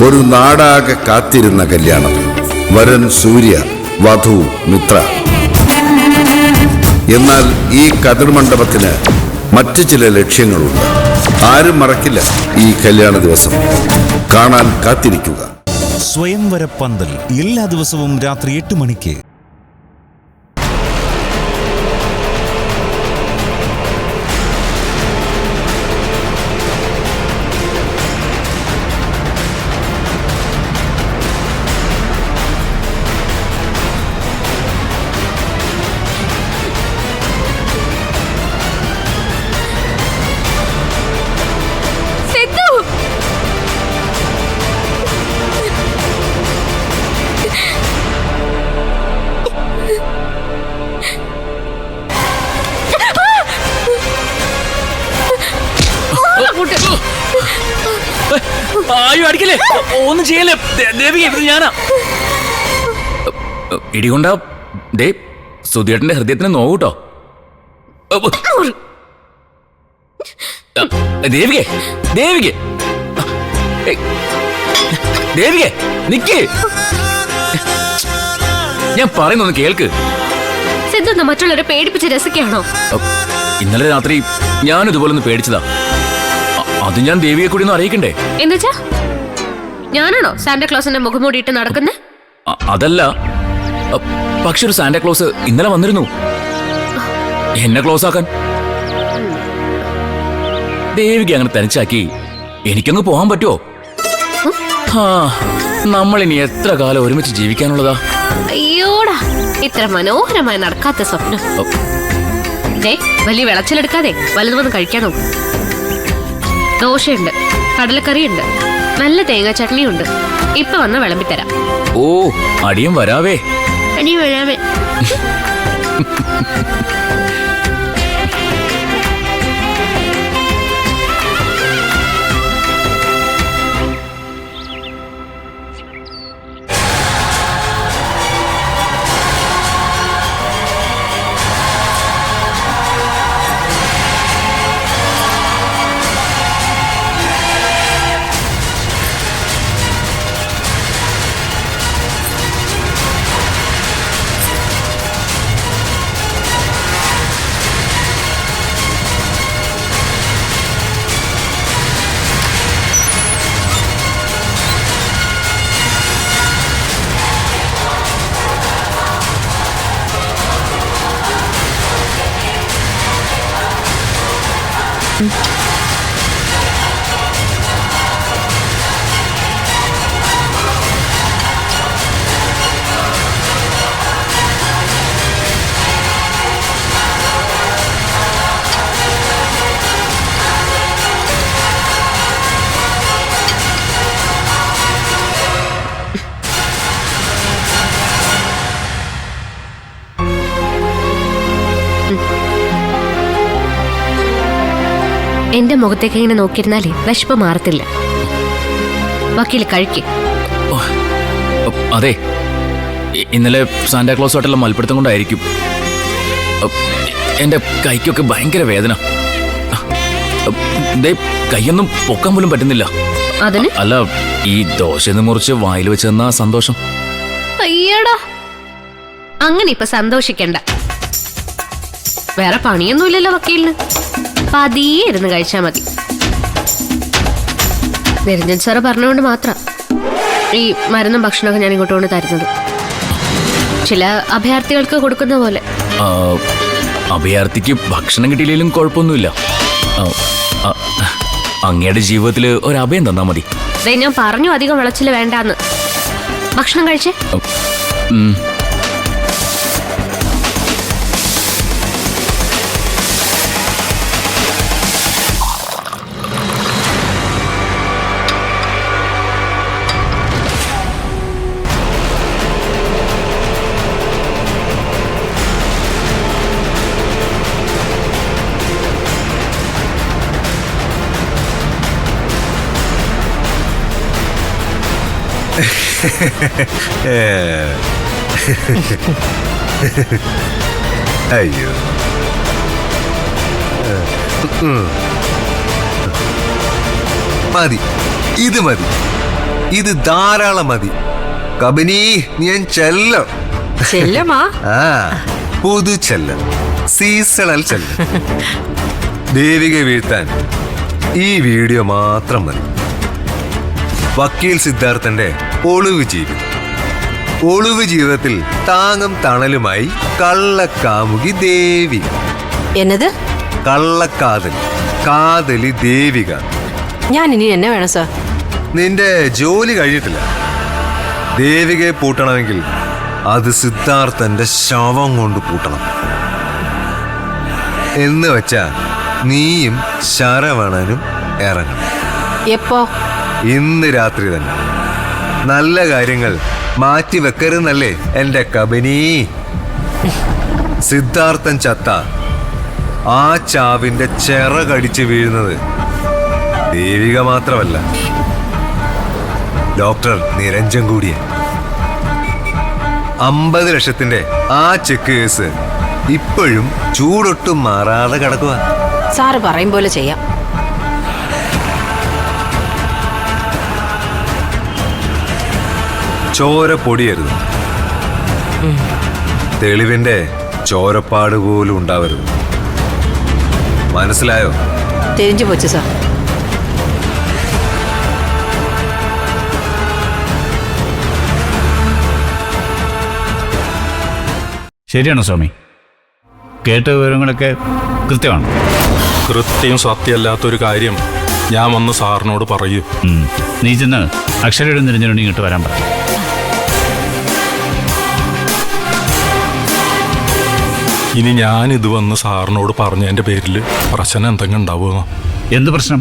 ഒരു നാടാകെ കാത്തിരുന്ന കല്യാണം. വരൻ സൂര്യ, വധു മിത്ര. എന്നാൽ ഈ കതിർമണ്ഡപത്തിന് മറ്റു ചില ലക്ഷ്യങ്ങളുണ്ട്. ആരും മറക്കില്ല ഈ കല്യാണ ദിവസം. കാണാൻ കാത്തിരിക്കുക. സ്വയംവര പന്തൽ എല്ലാ ദിവസവും രാത്രി 8 മണിക്ക്. ആയോ അടിക്കല്ലേ, ഒന്നും ചെയ്യല്ലേ ദേവി, ഞാനാ. ഇടികൊണ്ട ദേ സുധിയേട്ടന്റെ ഹൃദയത്തിന് നോവൂട്ടോ. ദേവികെ ദേവികെ ദേവികെ നിക്ക്, ഞാൻ പറയുന്നൊന്ന് കേൾക്ക്. സിദ്ധു മറ്റുള്ളവരെ പേടിപ്പിച്ച് രസിക്കാണോ? ഇന്നലെ രാത്രി ഞാൻ ഇതുപോലെ ഒന്ന് പേടിച്ചതാ. അത് ഞാൻ ദേവിയെ കൂടി ഒന്ന് അറിയിക്കണ്ടേ? എന്നുവെച്ചാ ഞാനാണോ സാന്റാക്ലോസിന്റെ മുഖംമൂടിയിട്ട് നടക്കുന്നേ? അതല്ല, പക്ഷെ ഒരു സാന്റാക്ലോസ് ഇന്നലെ വന്നിരുന്നു എന്നെ ക്ലോസ് ആക്കാൻ. ദേവിക്ക് അങ്ങനെ തനിച്ചാക്കി എനിക്കങ്ങ് പോകാൻ പറ്റുമോ? നമ്മളിനി എത്ര കാലം ഒരുമിച്ച് ജീവിക്കാനുള്ളതാ? അയ്യോടാ, ഇത്ര മനോഹരമായി നടക്കാത്ത സ്വപ്നം. വലിയ വിളച്ചിലെടുക്കാതെ വലുത് വന്ന് കഴിക്കാൻ നോക്കും. ദോശയുണ്ട്, കടലക്കറിയുണ്ട്, നല്ല തേങ്ങാ ചട്നിയുണ്ട്. ഇപ്പൊ വന്ന് വിളമ്പിത്തരാം. ഓ, അടിയും വരാവേ. അടിയും വരാവേ. എന്റെ മുഖത്തേക്ക് ഇങ്ങനെ നോക്കിയിരുന്നാലേ വിശപ്പ് മാറത്തില്ല. വക്കീൽ കഴിക്ക്. അതെ, ഇന്നലെ സാന്റാക്ലോസ് ആയിട്ടുള്ള മൽപ്പിടുത്തം കൊണ്ടായിരിക്കും എന്റെ കൈക്കൊക്കെ ഭയങ്കര വേദന. കൈയൊന്നും പൊക്കാൻ പോലും പറ്റുന്നില്ല. അല്ല, ഈ ദോശന്ന് മുറിച്ച് വായിൽ വെച്ച് തന്ന സന്തോഷം. അയ്യടാ, അങ്ങനെ ഇപ്പൊ സന്തോഷിക്കണ്ട. വേറെ പണിയൊന്നുമില്ലല്ലോ വക്കീലിന്. പതിയെ ഇരുന്ന് കഴിച്ചാ മതി. നിരഞ്ജൻ സാറ് പറഞ്ഞുകൊണ്ട് മാത്രം ഈ മരുന്നും ഭക്ഷണമൊക്കെ ഞാൻ ഇങ്ങോട്ട് കൊണ്ട് തരുന്നത്. ചില അഭയാർത്ഥികൾക്ക് കൊടുക്കുന്ന പോലെ. അഭയാർത്ഥിക്ക് ഭക്ഷണം കിട്ടിയില്ലെങ്കിലും കുഴപ്പമൊന്നുമില്ല. അങ്ങയുടെ ജീവിതത്തിൽ ഒരു അഭയം തന്നാ മതി. ഞാൻ പറഞ്ഞു അധികം വിളച്ചില് വേണ്ടാന്ന്. ഭക്ഷണം കഴിച്ചേ. അയ്യോ, മതി, ഇത് മതി. ഇത് ധാരാളം മതി. കബനി ഞാൻ ചെല്ലം. ചെല്ലമാ? ആ, പുതു ചെല്ലം, സീസണൽ ചെല്ലം. ദേവിക വീഴ്ത്താൻ ഈ വീഡിയോ മാത്രം മതി. വക്കീൽ സിദ്ധാർത്ഥന്റെ ഒളിവ് ജീവിതം. ഒളിവ് ജീവിതത്തിൽ താങ്ങും തണലുമായി കള്ളക്കാമുകി ദേവിക. എന്നത്? കള്ളക്കാതൽ, കാതലി ദേവിക. ഞാൻ ഇനി എന്നെ വേണം സാർ? നിന്റെ ജോലി കഴിഞ്ഞിട്ടില്ല. ദേവികയെ പൂട്ടണമെങ്കിൽ അത് സിദ്ധാർത്ഥന്റെ ശവം കൊണ്ട് പൂട്ടണം. എന്ന് വെച്ചാ നീയും ശരവണനും ഇറങ്ങണം. എപ്പോ? ഇന്ന് രാത്രി തന്നെ. നല്ല കാര്യങ്ങൾ മാറ്റി വെക്കരുന്നല്ലേ എന്റെ കബനി. സിദ്ധാർത്ഥൻ ചത്ത ആ ചാവിന്റെ ചിറകടിച്ച് വീഴുന്നത് ദേവിക മാത്രമല്ല, ഡോക്ടർ നിരഞ്ജൻ കൂടിയ. 50 ലക്ഷത്തിന്റെ ആ ചെക്ക് കേസ് ഇപ്പോഴും ചൂടൊട്ടും മാറാതെ കിടക്കുക. സാറ് പറയും പോലെ ചെയ്യാം. ചോര പൊടിയരുത്. തെളിവിന്റെ ചോരപ്പാട് പോലും ഉണ്ടാവരുത്. മനസ്സിലായോ? തിരിഞ്ഞു പോച്ചു സാർ. ശരിയാണോ സ്വാമി? കേട്ട വിവരങ്ങളൊക്കെ കൃത്യമാണ്. കൃത്യം സത്യമല്ലാത്തൊരു കാര്യം ഞാൻ വന്ന് സാറിനോട് പറയൂ. നീ ചെന്ന് അക്ഷരയുടെ നിരഞ്ജനോട് ഇങ്ങോട്ട് വരാൻ പറ. ഇനി ഞാൻ ഇത് വന്ന് സാറിനോട് പറഞ്ഞതിന്റെ പേരിൽ പ്രശ്നം എന്തെങ്കിലും ഉണ്ടാവുമോ? എന്ത് പ്രശ്നം?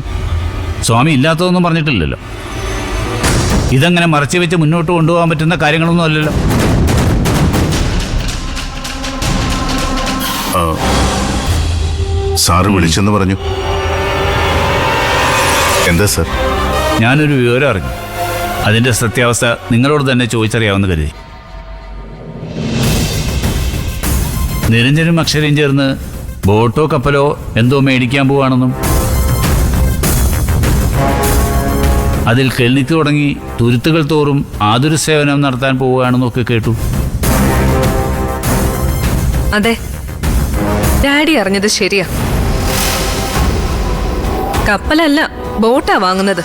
സ്വാമി ഇല്ലാത്തതൊന്നും പറഞ്ഞിട്ടില്ലല്ലോ. ഇതങ്ങനെ മറച്ചു വെച്ച് മുന്നോട്ട് കൊണ്ടുപോകാൻ പറ്റുന്ന കാര്യങ്ങളൊന്നും അല്ലല്ലോ. സാറ് വിളിച്ചെന്ന് പറഞ്ഞു. എന്താ സർ? ഞാനൊരു വിവരം അറിഞ്ഞു. അതിൻ്റെ സത്യാവസ്ഥ നിങ്ങളോട് തന്നെ ചോദിച്ചറിയാമെന്ന് കരുതി. നിരഞ്ജനും അക്ഷരയും ചേർന്ന് ബോട്ടോ കപ്പലോ എന്തോ മേടിക്കാൻ പോവാണെന്നും അതിൽ കെൽണിക്ക് തുടങ്ങി തുരുത്തുകൾ തോറും ആതുര സേവനം നടത്താൻ പോവുകയാണെന്നൊക്കെ കേട്ടു. അതെ, ഡാഡി അറിഞ്ഞത് ശരിയാ. കപ്പലല്ല, ബോട്ടാ വാങ്ങുന്നത്.